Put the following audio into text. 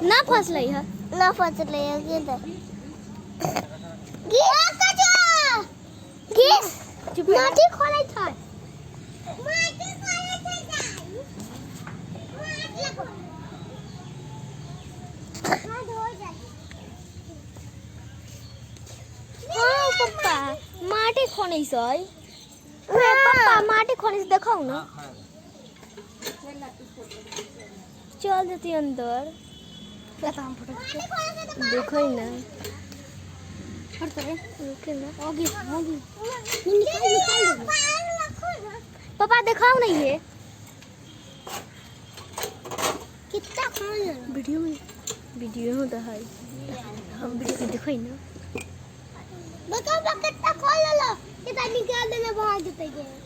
ना फसले है ना फसले है माटी खोले था हाँ पप्पा माटी खोने से पप्पा माटी खोने से दिखाओ ना चल देती अंदर देखो ही ना पापा दिखाओ नहीं है कितना वीडियो में तो है हम वीडियो में देखो ही ना बताओ कितना खोल लो कितना निकाल देना बाहर देते